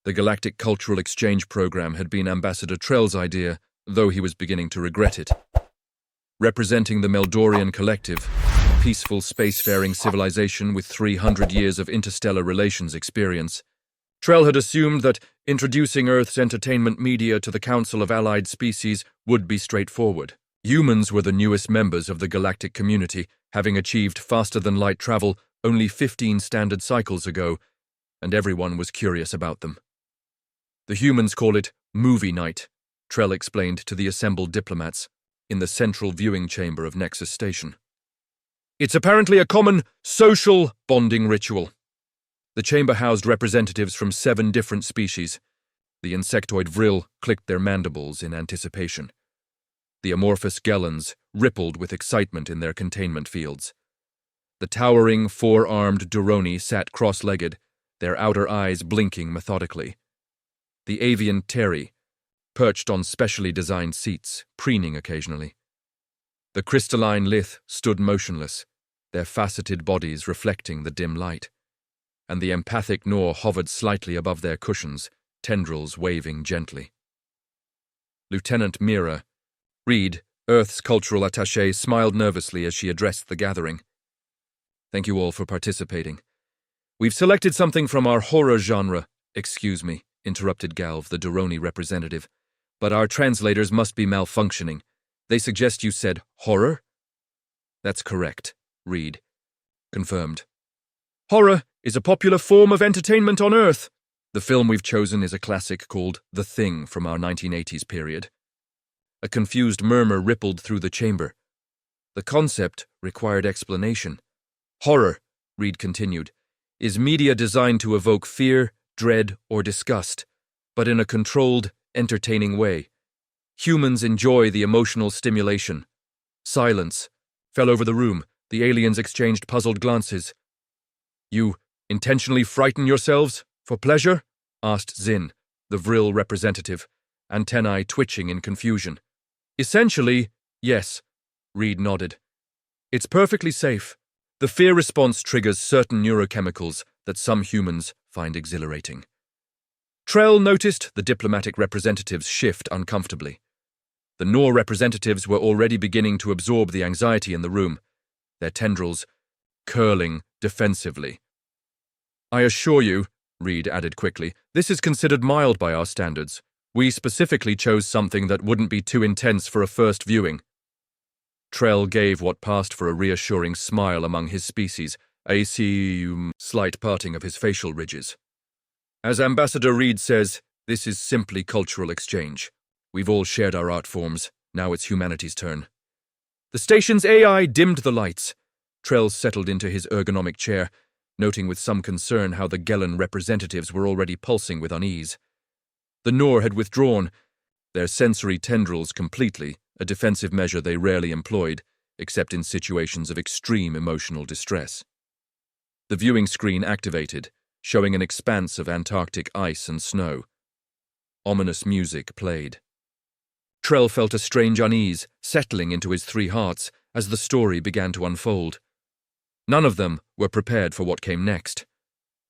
The Galactic Cultural Exchange Program had been Ambassador Trell's idea, though he was beginning to regret it. Representing the Meldorian Collective, a peaceful spacefaring civilization with 300 years of interstellar relations experience, Trell had assumed that introducing Earth's entertainment media to the Council of Allied Species would be straightforward. Humans were the newest members of the galactic community, having achieved faster-than-light travel only 15 standard cycles ago, and everyone was curious about them. The humans call it movie night, Trell explained to the assembled diplomats, in the central viewing chamber of Nexus Station. It's apparently a common social bonding ritual. The chamber housed representatives from 7 different species. The insectoid vril clicked their mandibles in anticipation. The amorphous Gellans rippled with excitement in their containment fields. The towering, 4-armed Duroni sat cross-legged, their outer eyes blinking methodically. The avian Terry perched on specially designed seats, preening occasionally. The crystalline Lith stood motionless, their faceted bodies reflecting the dim light, and the empathic Nor hovered slightly above their cushions, tendrils waving gently. Lieutenant Mira Reed, Earth's cultural attaché, smiled nervously as she addressed the gathering. Thank you all for participating. We've selected something from our horror genre. Excuse me, interrupted Galv, the Duroni representative, but our translators must be malfunctioning. They suggest you said horror? That's correct, Reed confirmed. Horror is a popular form of entertainment on Earth. The film we've chosen is a classic called The Thing from our 1980s period. A confused murmur rippled through the chamber. The concept required explanation. Horror, Reed continued, is media designed to evoke fear, dread, or disgust, but in a controlled, entertaining way. Humans enjoy the emotional stimulation. Silence fell over the room. The aliens exchanged puzzled glances. You intentionally frighten yourselves for pleasure? Asked Zin, the Vril representative, antennae twitching in confusion. Essentially, yes, Reed nodded. It's perfectly safe. The fear response triggers certain neurochemicals that some humans find exhilarating. Trell noticed the diplomatic representatives shift uncomfortably. The Nor representatives were already beginning to absorb the anxiety in the room, their tendrils curling defensively. I assure you, Reed added quickly, this is considered mild by our standards. We specifically chose something that wouldn't be too intense for a first viewing. Trell gave what passed for a reassuring smile among his species, a slight parting of his facial ridges. As Ambassador Reed says, this is simply cultural exchange. We've all shared our art forms. Now it's humanity's turn. The station's AI dimmed the lights. Trell settled into his ergonomic chair, noting with some concern how the Gellan representatives were already pulsing with unease. The Nor had withdrawn, their sensory tendrils completely, a defensive measure they rarely employed, except in situations of extreme emotional distress. The viewing screen activated, showing an expanse of Antarctic ice and snow. Ominous music played. Trell felt a strange unease settling into his 3 hearts as the story began to unfold. None of them were prepared for what came next.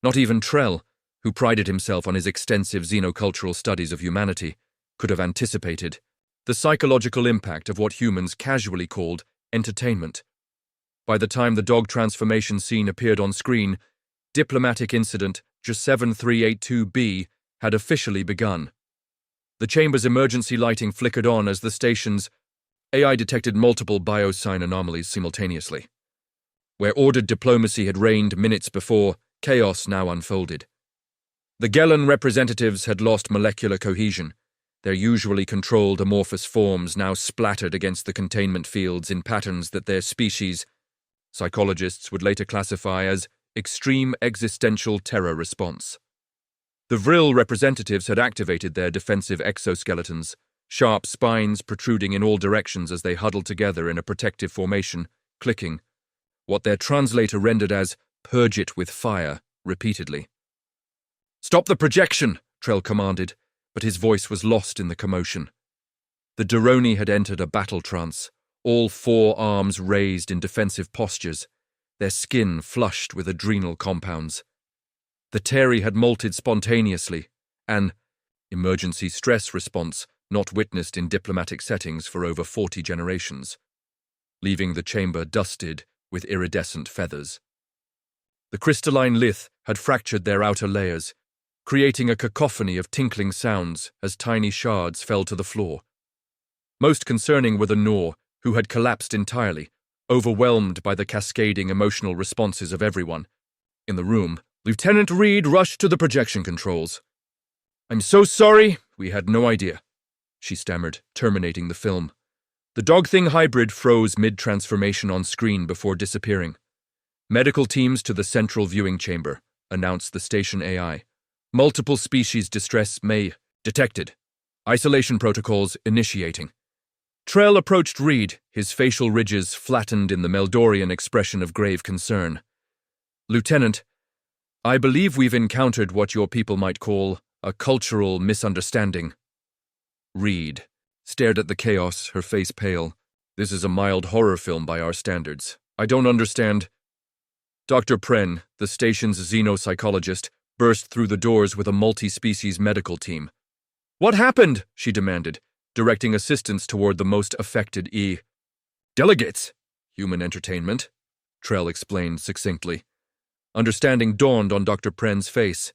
Not even Trell, who prided himself on his extensive xenocultural studies of humanity, could have anticipated the psychological impact of what humans casually called entertainment. By the time the dog transformation scene appeared on screen, diplomatic incident J7382B had officially begun. The chamber's emergency lighting flickered on as the station's AI detected multiple biosign anomalies simultaneously. Where ordered diplomacy had reigned minutes before, chaos now unfolded. The Gellan representatives had lost molecular cohesion, their usually controlled amorphous forms now splattered against the containment fields in patterns that their species, psychologists would later classify as extreme existential terror response. The Vril representatives had activated their defensive exoskeletons, sharp spines protruding in all directions as they huddled together in a protective formation, clicking, what their translator rendered as "purge it with fire," repeatedly. "Stop the projection," Trell commanded, but his voice was lost in the commotion. The Duroni had entered a battle trance, all 4 arms raised in defensive postures, their skin flushed with adrenal compounds. The Terry had molted spontaneously, An emergency stress response not witnessed in diplomatic settings for over 40 generations, leaving the chamber dusted with iridescent feathers. The crystalline lith had fractured their outer layers, creating a cacophony of tinkling sounds as tiny shards fell to the floor. Most concerning were the Nor, who had collapsed entirely, overwhelmed by the cascading emotional responses of everyone. In the room, Lieutenant Reed rushed to the projection controls. "I'm so sorry, we had no idea," she stammered, terminating the film. The dog-thing hybrid froze mid-transformation on screen before disappearing. "Medical teams to the central viewing chamber," announced the station AI. "Multiple species distress may detected. Isolation protocols initiating." Trell approached Reed, his facial ridges flattened in the Meldorian expression of grave concern. "Lieutenant, I believe we've encountered what your people might call a cultural misunderstanding." Reed stared at the chaos, her face pale. "This is a mild horror film by our standards. I don't understand." Dr. Pren, the station's xenopsychologist, burst through the doors with a multi-species medical team. "What happened?" she demanded, directing assistants toward the most affected delegates. "Human entertainment," Trell explained succinctly. Understanding dawned on Dr. Pren's face.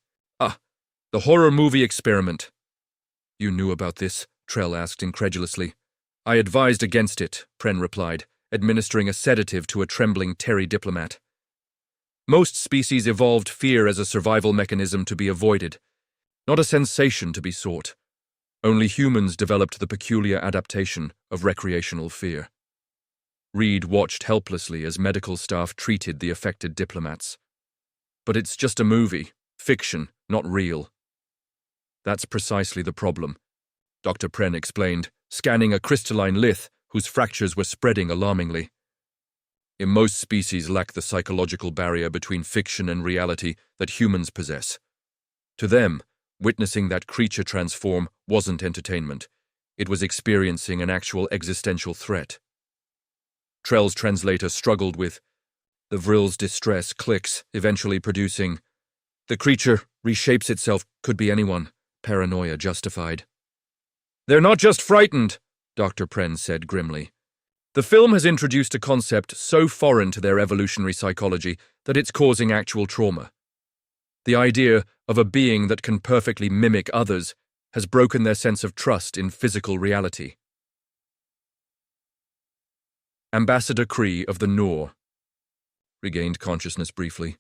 The horror movie experiment." "You knew about this?" Trell asked incredulously. "I advised against it," Pren replied, administering a sedative to a trembling Terry diplomat. "Most species evolved fear as a survival mechanism to be avoided, not a sensation to be sought. Only humans developed the peculiar adaptation of recreational fear." Reed watched helplessly as medical staff treated the affected diplomats. "But it's just a movie, fiction, not real." "That's precisely the problem," Dr. Pren explained, scanning a crystalline lith whose fractures were spreading alarmingly. "Most species lack the psychological barrier between fiction and reality that humans possess. To them, witnessing that creature transform wasn't entertainment. It was experiencing an actual existential threat." Trell's translator struggled with the Vril's distress clicks, eventually producing, "The creature reshapes itself, could be anyone," paranoia justified. "They're not just frightened," Dr. Pren said grimly. "The film has introduced a concept so foreign to their evolutionary psychology that it's causing actual trauma. The idea of a being that can perfectly mimic others has broken their sense of trust in physical reality." Ambassador Kree of the Nor regained consciousness briefly.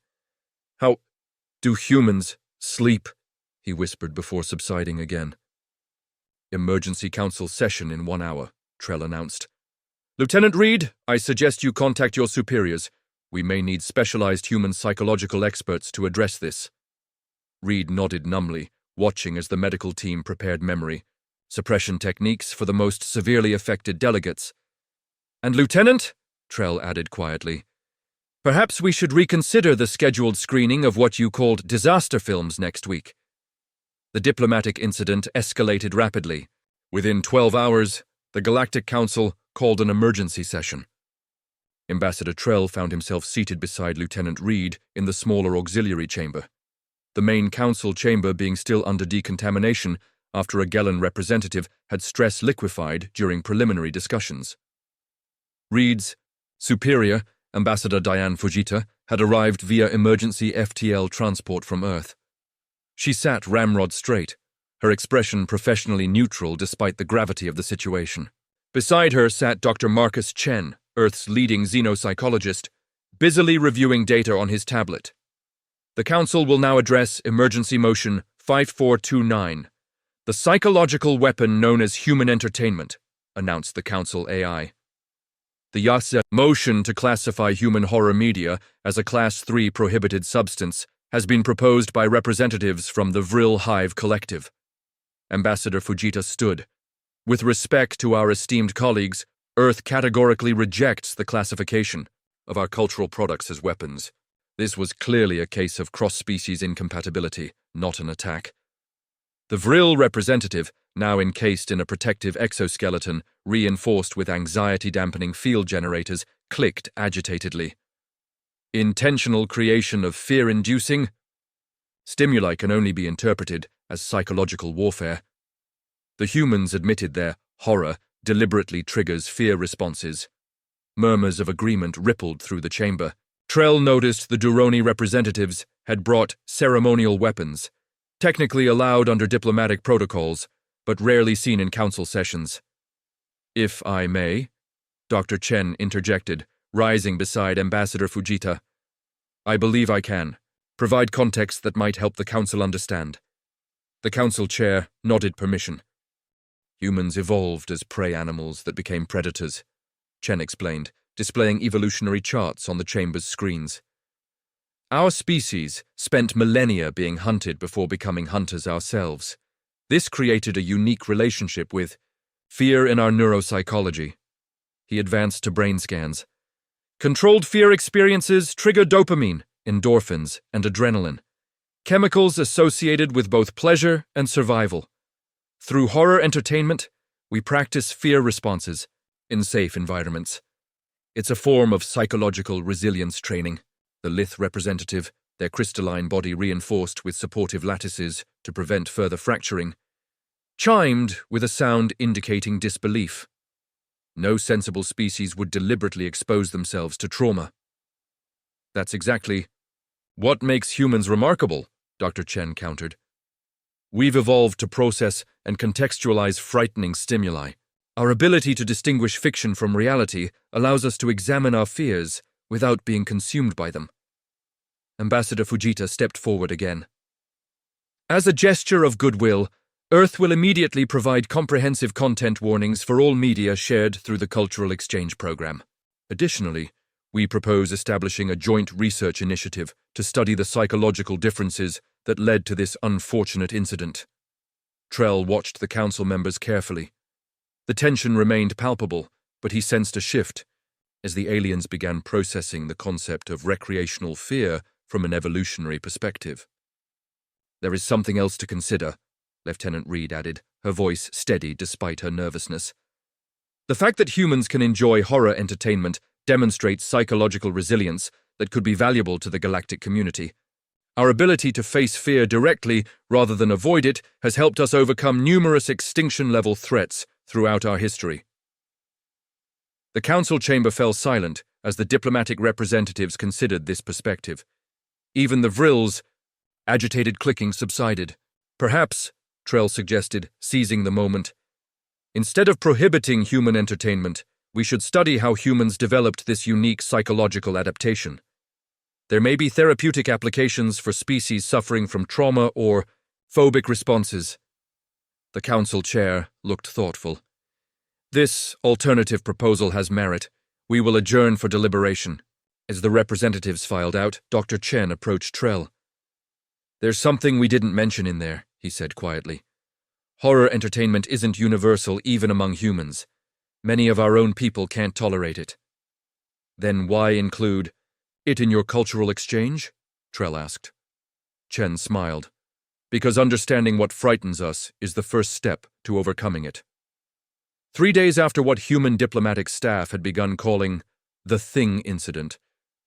"How do humans sleep?" he whispered before subsiding again. "Emergency council session in 1 hour," Trell announced. "Lieutenant Reed, I suggest you contact your superiors. We may need specialized human psychological experts to address this." Reed nodded numbly, watching as the medical team prepared memory suppression techniques for the most severely affected delegates. "And Lieutenant," Trell added quietly, "perhaps we should reconsider the scheduled screening of what you called disaster films next week." The diplomatic incident escalated rapidly. Within 12 hours, the Galactic Council called an emergency session. Ambassador Trell found himself seated beside Lieutenant Reed in the smaller auxiliary chamber, the main council chamber being still under decontamination after a Gellan representative had stress liquefied during preliminary discussions. Reed's superior, Ambassador Diane Fujita, had arrived via emergency FTL transport from Earth. She sat ramrod straight, her expression professionally neutral despite the gravity of the situation. Beside her sat Dr. Marcus Chen, Earth's leading xenopsychologist, busily reviewing data on his tablet. "The Council will now address Emergency Motion 5429, the psychological weapon known as human entertainment," announced the Council AI. The YASA motion to classify human horror media as a Class 3 prohibited substance has been proposed by representatives from the Vril Hive Collective. Ambassador Fujita stood. "With respect to our esteemed colleagues, Earth categorically rejects the classification of our cultural products as weapons. This was clearly a case of cross-species incompatibility, not an attack." The Vril representative, now encased in a protective exoskeleton reinforced with anxiety-dampening field generators, clicked agitatedly. "Intentional creation of fear-inducing? Stimuli can only be interpreted as psychological warfare. The humans admitted their horror deliberately triggers fear responses. Murmurs of agreement rippled through the chamber. Trell noticed the Duroni representatives had brought ceremonial weapons, technically allowed under diplomatic protocols, but rarely seen in council sessions. "If I may," Dr. Chen interjected, rising beside Ambassador Fujita. "I believe I can provide context that might help the council understand." The council chair nodded permission. "Humans evolved as prey animals that became predators," Chen explained, displaying evolutionary charts on the chamber's screens. "Our species spent millennia being hunted before becoming hunters ourselves. This created a unique relationship with fear in our neuropsychology." He advanced to brain scans. "Controlled fear experiences trigger dopamine, endorphins, and adrenaline, chemicals associated with both pleasure and survival. Through horror entertainment, we practice fear responses in safe environments. It's a form of psychological resilience training." The Lith representative, their crystalline body reinforced with supportive lattices to prevent further fracturing, chimed with a sound indicating disbelief. No sensible species would deliberately expose themselves to trauma. "That's exactly what makes humans remarkable," Dr. Chen countered. "We've evolved to process and contextualize frightening stimuli. Our ability to distinguish fiction from reality allows us to examine our fears without being consumed by them." Ambassador Fujita stepped forward again. "As a gesture of goodwill, Earth will immediately provide comprehensive content warnings for all media shared through the Cultural Exchange Program. Additionally, we propose establishing a joint research initiative to study the psychological differences that led to this unfortunate incident." Trell watched the council members carefully. The tension remained palpable, but he sensed a shift as the aliens began processing the concept of recreational fear from an evolutionary perspective. "There is something else to consider," Lieutenant Reed added, her voice steady despite her nervousness. "The fact that humans can enjoy horror entertainment demonstrates psychological resilience that could be valuable to the galactic community. Our ability to face fear directly rather than avoid it has helped us overcome numerous extinction-level threats throughout our history." The council chamber fell silent as the diplomatic representatives considered this perspective. Even the vrill's agitated clicking subsided. "Perhaps," Trell suggested, seizing the moment, "instead of prohibiting human entertainment, we should study how humans developed this unique psychological adaptation. There may be therapeutic applications for species suffering from trauma or phobic responses." The council chair looked thoughtful. "This alternative proposal has merit. We will adjourn for deliberation." As the representatives filed out, Dr. Chen approached Trell. "There's something we didn't mention in there," he said quietly. "Horror entertainment isn't universal even among humans. Many of our own people can't tolerate it." "Then why include it in your cultural exchange?" Trell asked. Chen smiled. "Because understanding what frightens us is the first step to overcoming it." 3 days after what human diplomatic staff had begun calling the Thing incident,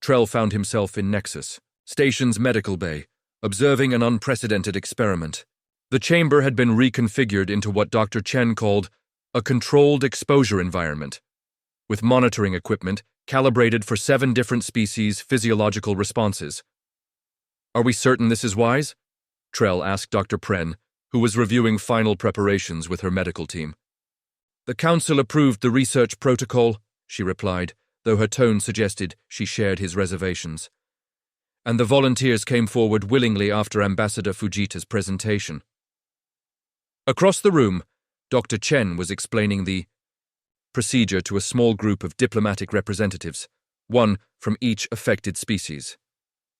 Trell found himself in Nexus, Station's medical bay, observing an unprecedented experiment. The chamber had been reconfigured into what Dr. Chen called a controlled exposure environment, with monitoring equipment calibrated for 7 different species' physiological responses. "Are we certain this is wise?" Trell asked Dr. Pren, who was reviewing final preparations with her medical team. "The council approved the research protocol," she replied, though her tone suggested she shared his reservations. "And the volunteers came forward willingly after Ambassador Fujita's presentation." Across the room, Dr. Chen was explaining the procedure to a small group of diplomatic representatives, one from each affected species.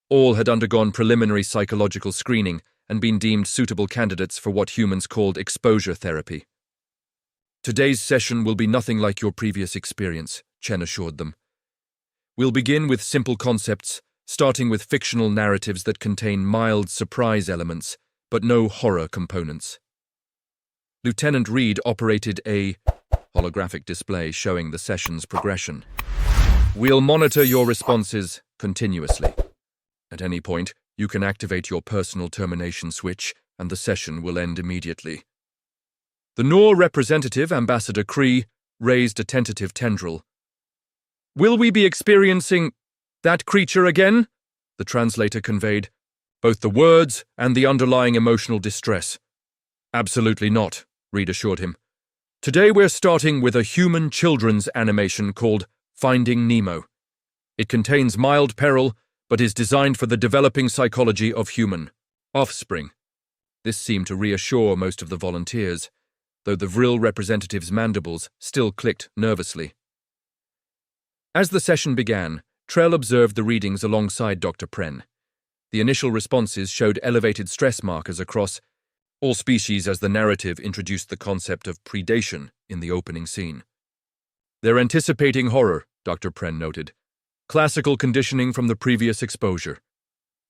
All had undergone preliminary psychological screening and been deemed suitable candidates for what humans called exposure therapy. "Today's session will be nothing like your previous experience," Chen assured them. "We'll begin with simple concepts, starting with fictional narratives that contain mild surprise elements, but no horror components." Lieutenant Reed operated a holographic display showing the session's progression. "We'll monitor your responses continuously. At any point, you can activate your personal termination switch and the session will end immediately. The Nor representative, Ambassador Kree, raised a tentative tendril. "Will we be experiencing that creature again?" the translator conveyed, both the words and the underlying emotional distress. "Absolutely not," Reed assured him. "Today we're starting with a human children's animation called Finding Nemo. It contains mild peril, but is designed for the developing psychology of human offspring." This seemed to reassure most of the volunteers, though the Vril representative's mandibles still clicked nervously. As the session began, Trell observed the readings alongside Dr. Pren. The initial responses showed elevated stress markers across all species as the narrative introduced the concept of predation in the opening scene. "They're anticipating horror," Dr. Pren noted. "Classical conditioning from the previous exposure."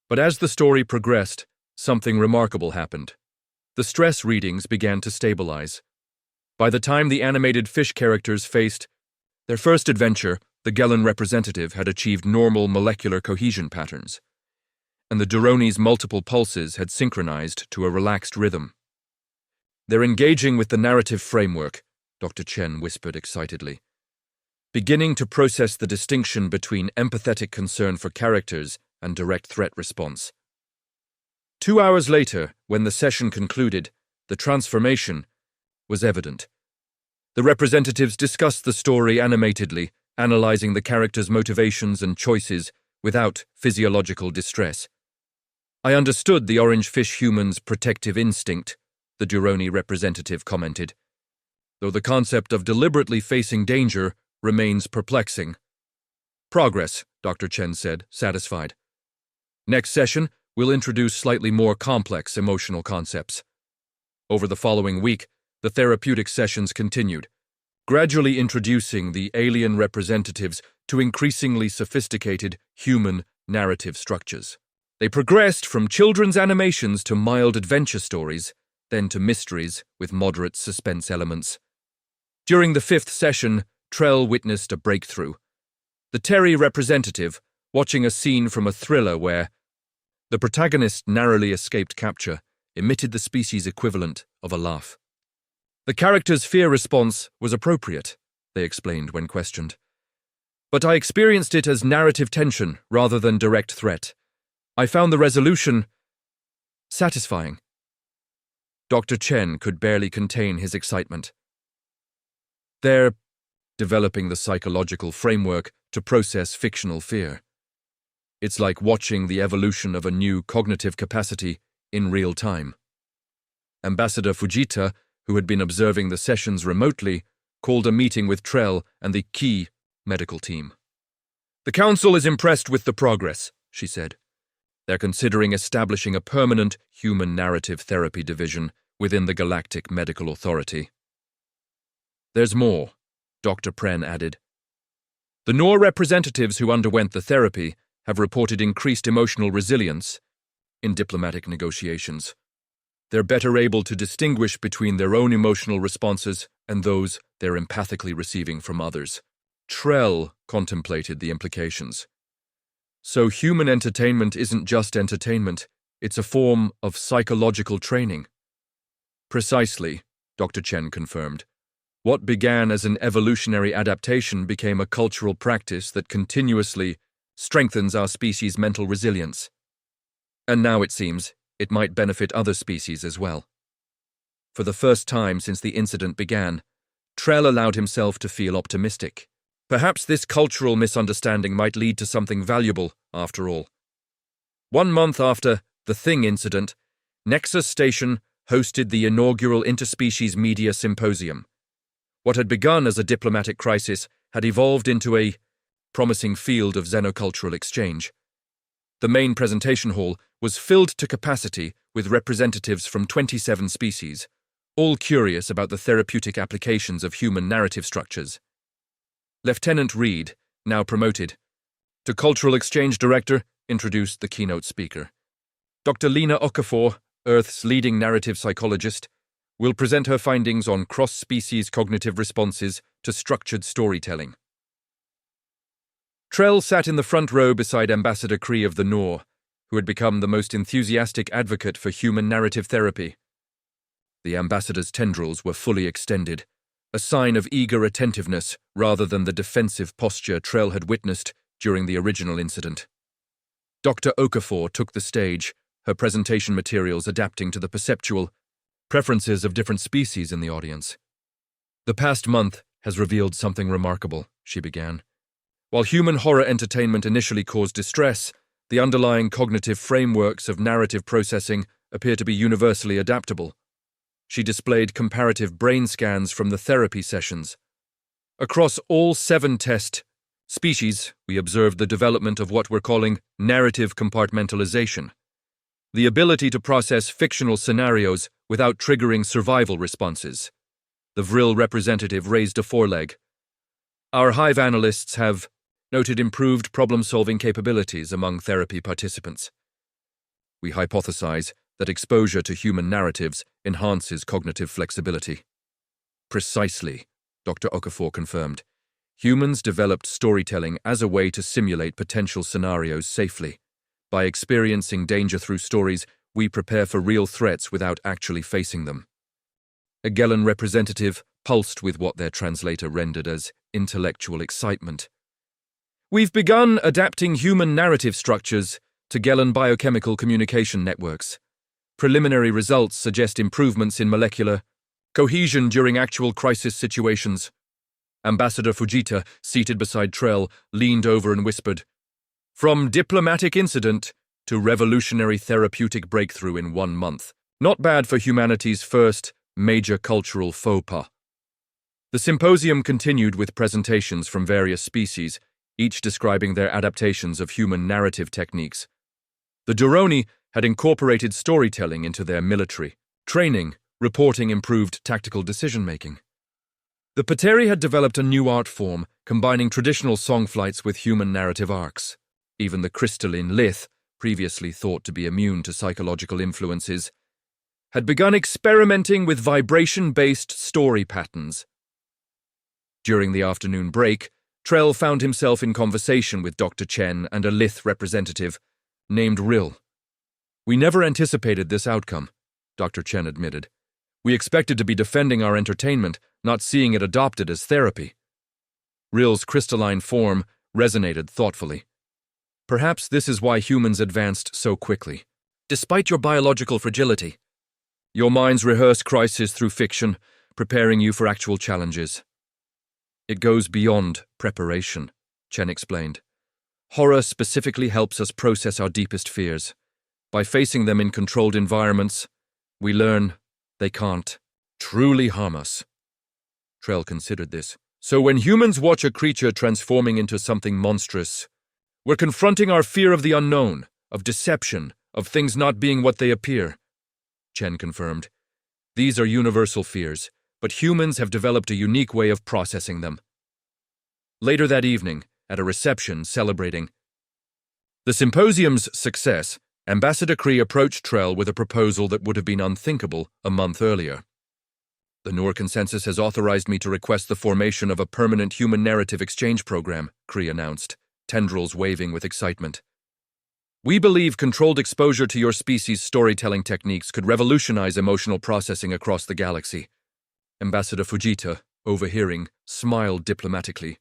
But as the story progressed, something remarkable happened. The stress readings began to stabilize. By the time the animated fish characters faced their first adventure, the Gellan representative had achieved normal molecular cohesion patterns, and the Duroni's multiple pulses had synchronized to a relaxed rhythm. "They're engaging with the narrative framework," Dr. Chen whispered excitedly, "beginning to process the distinction between empathetic concern for characters and direct threat response." 2 hours later, when the session concluded, the transformation was evident. The representatives discussed the story animatedly, analyzing the characters' motivations and choices without physiological distress. "I understood the orange fish human's protective instinct," the Duroni representative commented, "though the concept of deliberately facing danger remains perplexing." "Progress," Dr. Chen said, satisfied. "Next session, we'll introduce slightly more complex emotional concepts." Over the following week, the therapeutic sessions continued, gradually introducing the alien representatives to increasingly sophisticated human narrative structures. They progressed from children's animations to mild adventure stories, then to mysteries with moderate suspense elements. During the 5th session, Trell witnessed a breakthrough. The Terry representative, watching a scene from a thriller where the protagonist narrowly escaped capture, emitted the species equivalent of a laugh. "The character's fear response was appropriate," they explained when questioned. "But I experienced it as narrative tension rather than direct threat. I found the resolution satisfying." Dr. Chen could barely contain his excitement. "They're developing the psychological framework to process fictional fear. It's like watching the evolution of a new cognitive capacity in real time." Ambassador Fujita, who had been observing the sessions remotely, called a meeting with Trell and the key medical team. "The Council is impressed with the progress," she said. "They're considering establishing a permanent human narrative therapy division within the Galactic Medical Authority." "There's more," Dr. Pren added. "The Nor representatives who underwent the therapy have reported increased emotional resilience in diplomatic negotiations. They're better able to distinguish between their own emotional responses and those they're empathically receiving from others." Trell contemplated the implications. "So human entertainment isn't just entertainment, it's a form of psychological training." "Precisely," Dr. Chen confirmed. "What began as an evolutionary adaptation became a cultural practice that continuously strengthens our species' mental resilience. And now, it seems, it might benefit other species as well." For the first time since the incident began, Trell allowed himself to feel optimistic. Perhaps this cultural misunderstanding might lead to something valuable, after all. 1 month after the Thing incident, Nexus Station hosted the inaugural Interspecies Media Symposium. What had begun as a diplomatic crisis had evolved into a promising field of xenocultural exchange. The main presentation hall was filled to capacity with representatives from 27 species, all curious about the therapeutic applications of human narrative structures. Lieutenant Reed, now promoted to Cultural Exchange Director, introduced the keynote speaker. Dr. Lena Okafor, Earth's leading narrative psychologist, will present her findings on cross-species cognitive responses to structured storytelling. Trell sat in the front row beside Ambassador Kree of the Nor, who had become the most enthusiastic advocate for human narrative therapy. The ambassador's tendrils were fully extended, a sign of eager attentiveness rather than the defensive posture Trell had witnessed during the original incident. Dr. Okafor took the stage, her presentation materials adapting to the perceptual preferences of different species in the audience. "The past month has revealed something remarkable," she began. "While human horror entertainment initially caused distress, the underlying cognitive frameworks of narrative processing appear to be universally adaptable." She displayed comparative brain scans from the therapy sessions. "Across all 7 test species, we observed the development of what we're calling narrative compartmentalization, the ability to process fictional scenarios without triggering survival responses." The Vril representative raised a foreleg. "Our hive analysts have noted improved problem-solving capabilities among therapy participants. We hypothesize that exposure to human narratives enhances cognitive flexibility." "Precisely," Dr. Okafor confirmed. "Humans developed storytelling as a way to simulate potential scenarios safely. By experiencing danger through stories, we prepare for real threats without actually facing them." A Gellan representative pulsed with what their translator rendered as intellectual excitement. "We've begun adapting human narrative structures to Gellan biochemical communication networks. Preliminary results suggest improvements in molecular cohesion during actual crisis situations." Ambassador Fujita, seated beside Trell, leaned over and whispered, "From diplomatic incident to revolutionary therapeutic breakthrough in 1 month. Not bad for humanity's first major cultural faux pas." The symposium continued with presentations from various species, each describing their adaptations of human narrative techniques. The Duroni had incorporated storytelling into their military training, reporting improved tactical decision-making. The Pateri had developed a new art form, combining traditional song flights with human narrative arcs. Even the crystalline Lith, previously thought to be immune to psychological influences, had begun experimenting with vibration-based story patterns. During the afternoon break, Trell found himself in conversation with Dr. Chen and a Lith representative named Rill. "We never anticipated this outcome," Dr. Chen admitted. "We expected to be defending our entertainment, not seeing it adopted as therapy." Rill's crystalline form resonated thoughtfully. "Perhaps this is why humans advanced so quickly. Despite your biological fragility, your minds rehearse crisis through fiction, preparing you for actual challenges." "It goes beyond preparation," Chen explained. "Horror specifically helps us process our deepest fears. By facing them in controlled environments, we learn they can't truly harm us." Trell considered this. "So when humans watch a creature transforming into something monstrous, we're confronting our fear of the unknown, of deception, of things not being what they appear," Chen confirmed. "These are universal fears, but humans have developed a unique way of processing them." Later that evening, at a reception celebrating the symposium's success, Ambassador Kree approached Trell with a proposal that would have been unthinkable a month earlier. "The Noor Consensus has authorized me to request the formation of a permanent human narrative exchange program," Kree announced, tendrils waving with excitement. "We believe controlled exposure to your species' storytelling techniques could revolutionize emotional processing across the galaxy." Ambassador Fujita, overhearing, smiled diplomatically.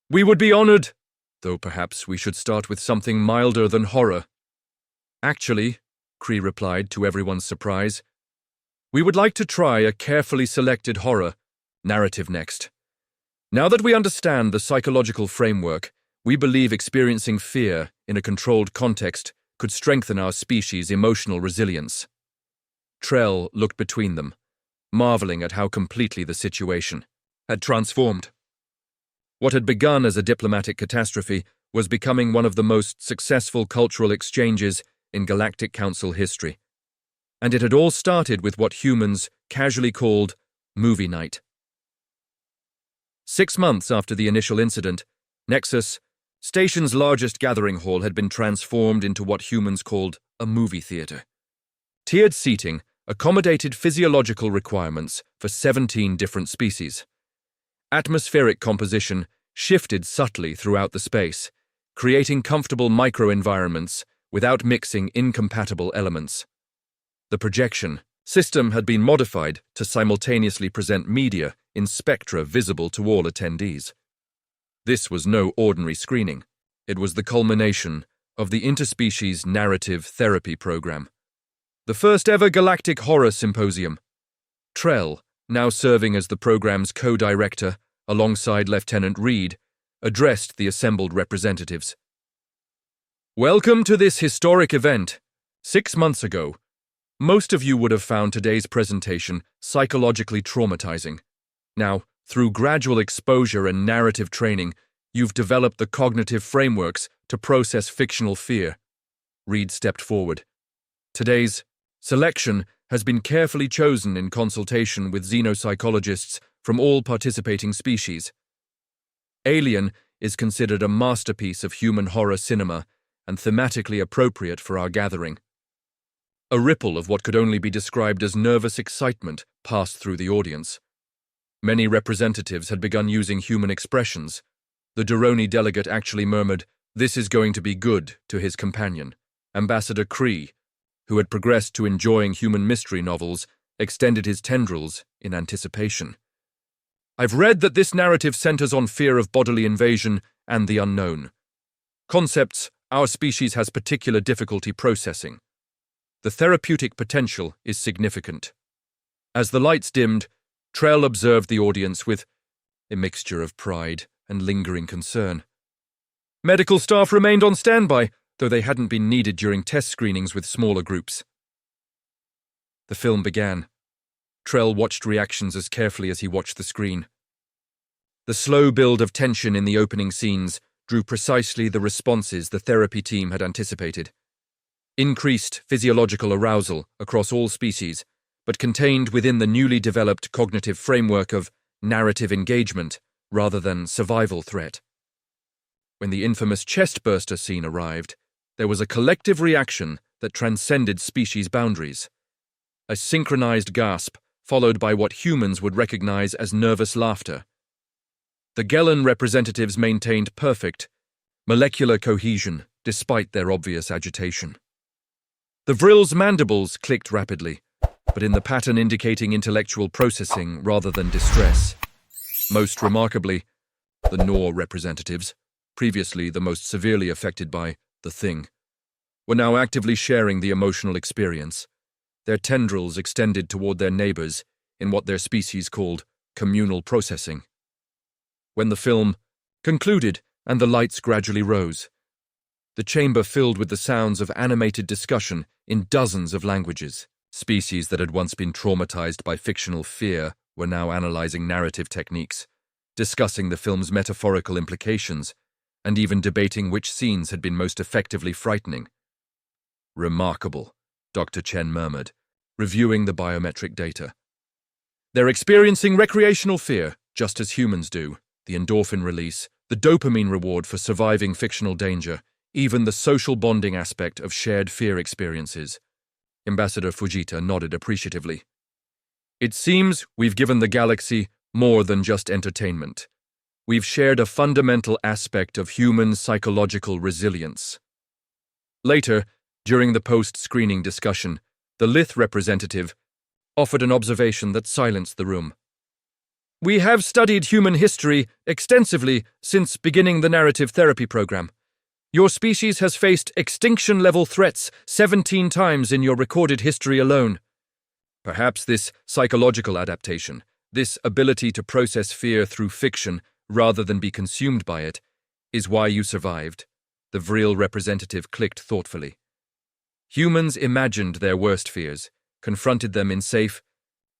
"We would be honored, though perhaps we should start with something milder than horror." "Actually," Kree replied to everyone's surprise, "we would like to try a carefully selected horror narrative next. Now that we understand the psychological framework, we believe experiencing fear in a controlled context could strengthen our species' emotional resilience." Trell looked between them, marveling at how completely the situation had transformed. What had begun as a diplomatic catastrophe was becoming one of the most successful cultural exchanges in Galactic Council history. And it had all started with what humans casually called movie night. 6 months after the initial incident, Nexus, Station's largest gathering hall, had been transformed into what humans called a movie theater. Tiered seating accommodated physiological requirements for 17 different species. Atmospheric composition shifted subtly throughout the space, creating comfortable microenvironments without mixing incompatible elements. The projection system had been modified to simultaneously present media in spectra visible to all attendees. This was no ordinary screening. It was the culmination of the Interspecies Narrative Therapy Program, the first ever galactic horror symposium. Trell, now serving as the program's co-director alongside Lieutenant Reed, addressed the assembled representatives. Welcome to this historic event. 6 months ago, most of you would have found today's presentation psychologically traumatizing. Now, through gradual exposure and narrative training, you've developed the cognitive frameworks to process fictional fear. Reed stepped forward. Today's selection has been carefully chosen in consultation with xenopsychologists from all participating species. Alien is considered a masterpiece of human horror cinema and thematically appropriate for our gathering. A ripple of what could only be described as nervous excitement passed through the audience. Many representatives had begun using human expressions. The Duroni delegate actually murmured, "This is going to be good," to his companion. Ambassador Cree, who had progressed to enjoying human mystery novels, extended his tendrils in anticipation. I've read that this narrative centers on fear of bodily invasion and the unknown. Concepts our species has particular difficulty processing. The therapeutic potential is significant. As the lights dimmed, Trell observed the audience with a mixture of pride and lingering concern. Medical staff remained on standby, though they hadn't been needed during test screenings with smaller groups. The film began. Trell watched reactions as carefully as he watched the screen. The slow build of tension in the opening scenes drew precisely the responses the therapy team had anticipated. Increased physiological arousal across all species, but contained within the newly developed cognitive framework of narrative engagement rather than survival threat. When the infamous chest-burster scene arrived, there was a collective reaction that transcended species boundaries. A synchronized gasp, followed by what humans would recognize as nervous laughter. The Gellan representatives maintained perfect, molecular cohesion despite their obvious agitation. The Vrill's mandibles clicked rapidly, but in the pattern indicating intellectual processing rather than distress. Most remarkably, the Nor representatives, previously the most severely affected by the thing, were now actively sharing the emotional experience, their tendrils extended toward their neighbors in what their species called communal processing. When the film concluded and the lights gradually rose, the chamber filled with the sounds of animated discussion in dozens of languages. Species that had once been traumatized by fictional fear were now analyzing narrative techniques, discussing the film's metaphorical implications, and even debating which scenes had been most effectively frightening. Remarkable, Dr. Chen murmured, reviewing the biometric data. They're experiencing recreational fear, just as humans do. The endorphin release, the dopamine reward for surviving fictional danger, even the social bonding aspect of shared fear experiences. Ambassador Fujita nodded appreciatively. It seems we've given the galaxy more than just entertainment. We've shared a fundamental aspect of human psychological resilience. Later, during the post-screening discussion, the Lith representative offered an observation that silenced the room. We have studied human history extensively since beginning the narrative therapy program. Your species has faced extinction-level threats 17 times in your recorded history alone. Perhaps this psychological adaptation, this ability to process fear through fiction rather than be consumed by it, is why you survived, the Vril representative clicked thoughtfully. Humans imagined their worst fears, confronted them in safe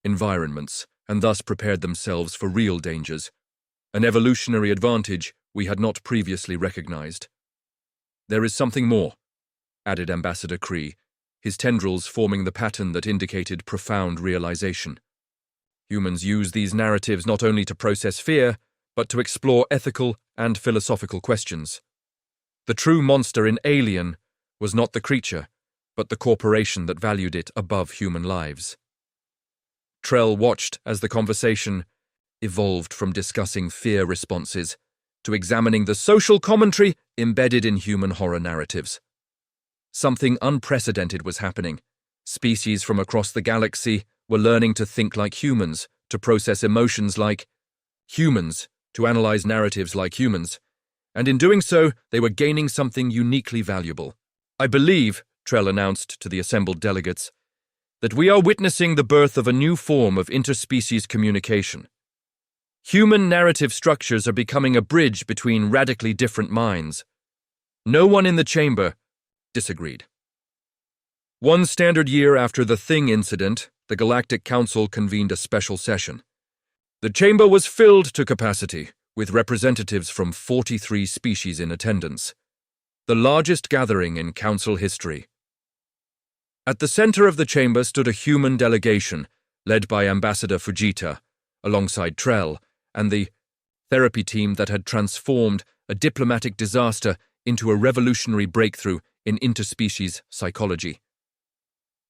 environments, and thus prepared themselves for real dangers, an evolutionary advantage we had not previously recognized. There is something more, added Ambassador Cree, his tendrils forming the pattern that indicated profound realization. Humans use these narratives not only to process fear, but to explore ethical and philosophical questions. The true monster in Alien was not the creature, but the corporation that valued it above human lives. Trell watched as the conversation evolved from discussing fear responses to examining the social commentary embedded in human horror narratives. Something unprecedented was happening. Species from across the galaxy were learning to think like humans, to process emotions like humans, to analyze narratives like humans. And in doing so, they were gaining something uniquely valuable. "I believe," Trell announced to the assembled delegates, "that we are witnessing the birth of a new form of interspecies communication. Human narrative structures are becoming a bridge between radically different minds." No one in the chamber disagreed. One standard year after the Thing incident, the Galactic Council convened a special session. The chamber was filled to capacity, with representatives from 43 species in attendance, the largest gathering in Council history. At the center of the chamber stood a human delegation, led by Ambassador Fujita, alongside Trell, and the therapy team that had transformed a diplomatic disaster into a revolutionary breakthrough in interspecies psychology.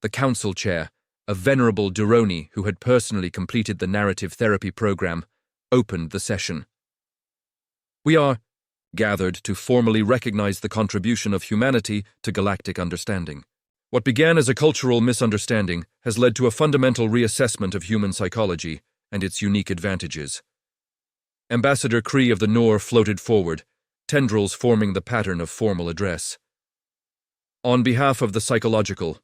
The council chair, a venerable Duroni who had personally completed the narrative therapy program, opened the session. "We are gathered to formally recognize the contribution of humanity to galactic understanding. What began as a cultural misunderstanding has led to a fundamental reassessment of human psychology and its unique advantages." Ambassador Kree of the Nor floated forward, tendrils forming the pattern of formal address. "On behalf of the Psychological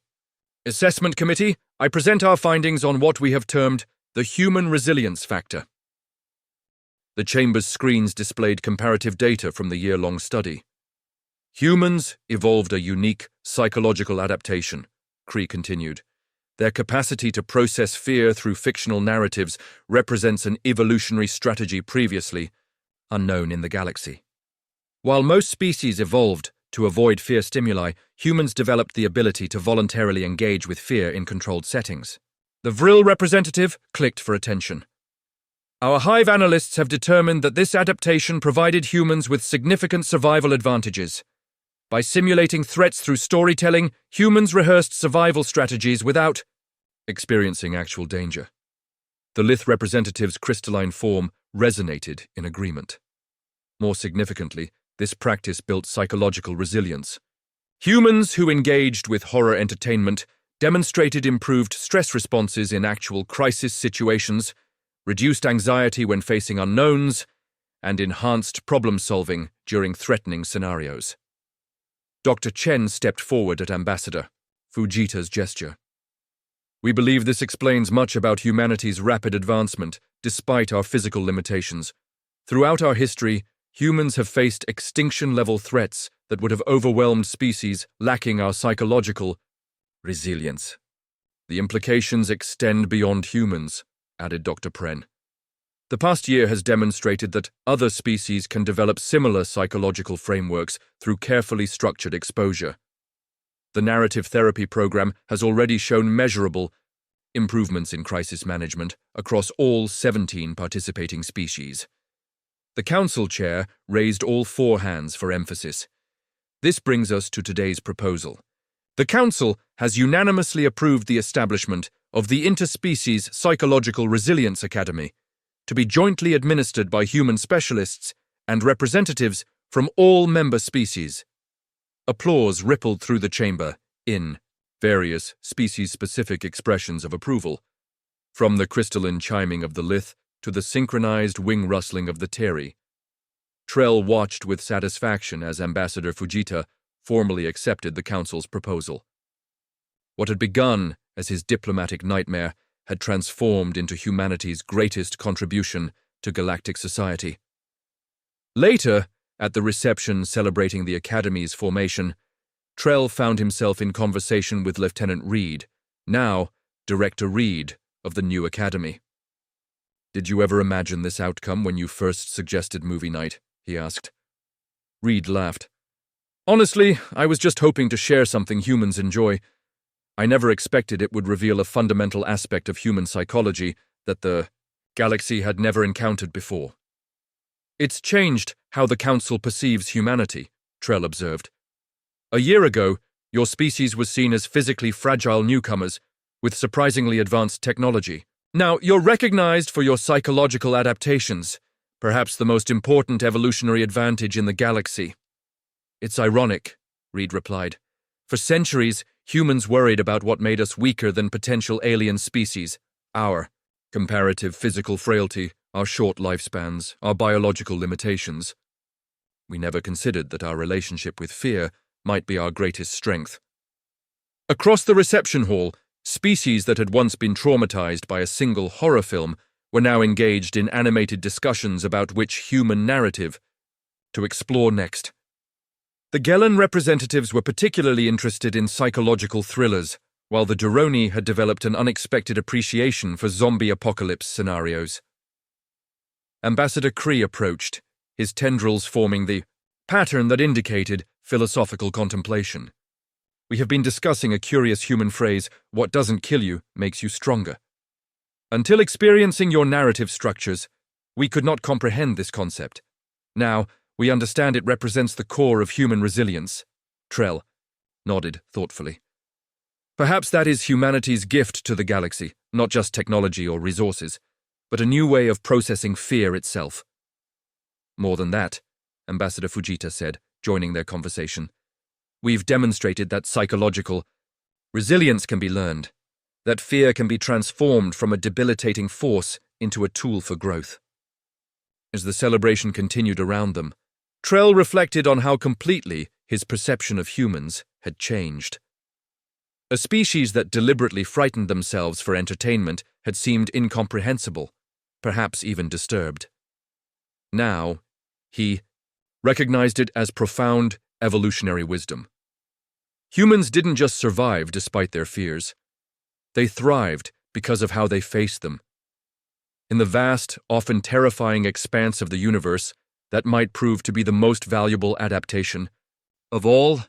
Assessment Committee, I present our findings on what we have termed the human resilience factor." The chamber's screens displayed comparative data from the year-long study. "Humans evolved a unique psychological adaptation," Kree continued. "Their capacity to process fear through fictional narratives represents an evolutionary strategy previously unknown in the galaxy. While most species evolved to avoid fear stimuli, humans developed the ability to voluntarily engage with fear in controlled settings." The Vril representative clicked for attention. "Our hive analysts have determined that this adaptation provided humans with significant survival advantages. By simulating threats through storytelling, humans rehearsed survival strategies without experiencing actual danger." The Lith representative's crystalline form resonated in agreement. More significantly, this practice built psychological resilience. Humans who engaged with horror entertainment demonstrated improved stress responses in actual crisis situations, reduced anxiety when facing unknowns, and enhanced problem-solving during threatening scenarios. Dr. Chen stepped forward at Ambassador Fujita's gesture. "We believe this explains much about humanity's rapid advancement, despite our physical limitations. Throughout our history, humans have faced extinction-level threats that would have overwhelmed species lacking our psychological resilience. The implications extend beyond humans," added Dr. Pren. "The past year has demonstrated that other species can develop similar psychological frameworks through carefully structured exposure. The narrative therapy program has already shown measurable improvements in crisis management across all 17 participating species." The council chair raised all 4 hands for emphasis. "This brings us to today's proposal. The council has unanimously approved the establishment of the Interspecies Psychological Resilience Academy, to be jointly administered by human specialists and representatives from all member species." Applause rippled through the chamber in various species-specific expressions of approval, from the crystalline chiming of the Lith to the synchronized wing rustling of the Terry. Trell watched with satisfaction as Ambassador Fujita formally accepted the council's proposal. What had begun as his diplomatic nightmare had transformed into humanity's greatest contribution to galactic society. Later, at the reception celebrating the Academy's formation, Trell found himself in conversation with Lieutenant Reed, now Director Reed of the new Academy. "Did you ever imagine this outcome when you first suggested movie night?" he asked. Reed laughed. "Honestly, I was just hoping to share something humans enjoy. I never expected it would reveal a fundamental aspect of human psychology that the galaxy had never encountered before." "It's changed how the Council perceives humanity," Trell observed. "A year ago, your species was seen as physically fragile newcomers with surprisingly advanced technology. Now, you're recognized for your psychological adaptations, perhaps the most important evolutionary advantage in the galaxy." "It's ironic," Reed replied. For centuries, humans worried about what made us weaker than potential alien species: our comparative physical frailty, our short lifespans, our biological limitations. We never considered that our relationship with fear might be our greatest strength. Across the reception hall, species that had once been traumatized by a single horror film were now engaged in animated discussions about which human narrative to explore next. The Gellan representatives were particularly interested in psychological thrillers, while the Duroni had developed an unexpected appreciation for zombie apocalypse scenarios. Ambassador Kree approached, his tendrils forming the pattern that indicated philosophical contemplation. We have been discussing a curious human phrase, "What doesn't kill you makes you stronger." Until experiencing your narrative structures, we could not comprehend this concept. Now, we understand it represents the core of human resilience. Trell nodded thoughtfully. Perhaps that is humanity's gift to the galaxy, not just technology or resources, but a new way of processing fear itself. More than that, Ambassador Fujita said, joining their conversation. We've demonstrated that psychological resilience can be learned, that fear can be transformed from a debilitating force into a tool for growth. As the celebration continued around them, Trell reflected on how completely his perception of humans had changed. A species that deliberately frightened themselves for entertainment had seemed incomprehensible, perhaps even disturbed. Now, he recognized it as profound evolutionary wisdom. Humans didn't just survive despite their fears. They thrived because of how they faced them. In the vast, often terrifying expanse of the universe, that might prove to be the most valuable adaptation of all